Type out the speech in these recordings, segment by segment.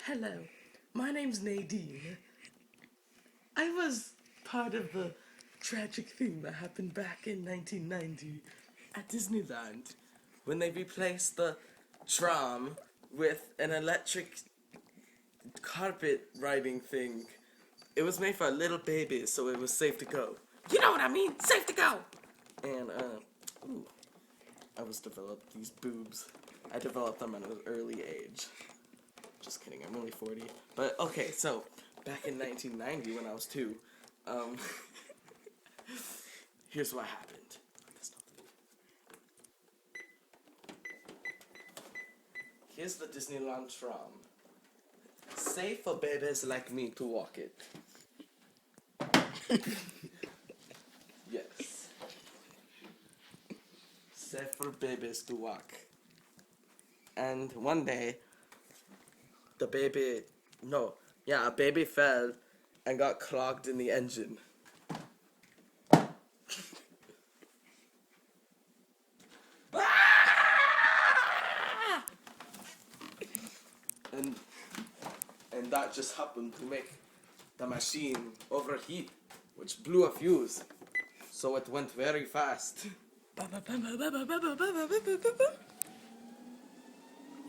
Hello, my name's Nadine. I was part of the tragic thing that happened back in 1990 at Disneyland when they replaced the tram with an electric carpet riding thing. It was made for a little baby, so it was safe to go. You know what I mean? Safe to go! And, I was developed these boobs. I developed them at an early age. Just kidding, I'm only 40. But, okay, so, back in 1990 when I was 2, here's what happened. Here's the Disneyland tram. Safe for babies like me to walk it. Yes. Safe for babies to walk. And one day, a baby fell and got clogged in the engine. And that just happened to make the machine overheat, which blew a fuse. So it went very fast.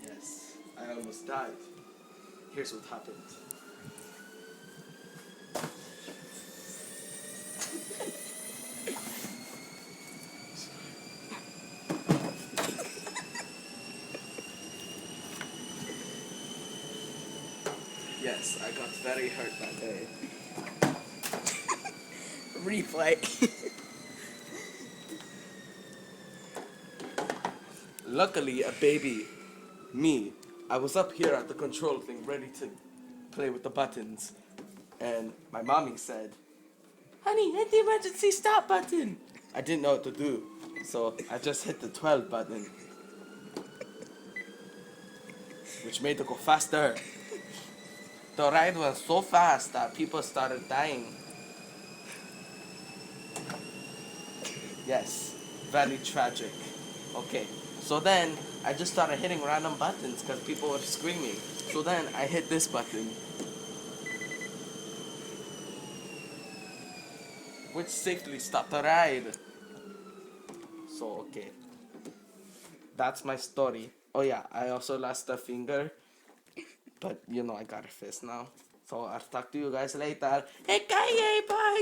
Yes, I almost died. Here's what happened. Yes, I got very hurt that day. Replay. Luckily, a baby, me, I was up here at the control thing ready to play with the buttons. And my mommy said, "Honey, hit the emergency stop button." I didn't know what to do, so I just hit the 12 button, which made it go faster. The ride went so fast that people started dying. Yes, very tragic. Okay, so then I just started hitting random buttons because people were screaming. So then I hit this button, which safely stopped the ride. So, okay. That's my story. Oh yeah, I also lost a finger. But, I got a fist now. So, I'll talk to you guys later. Hey, bye!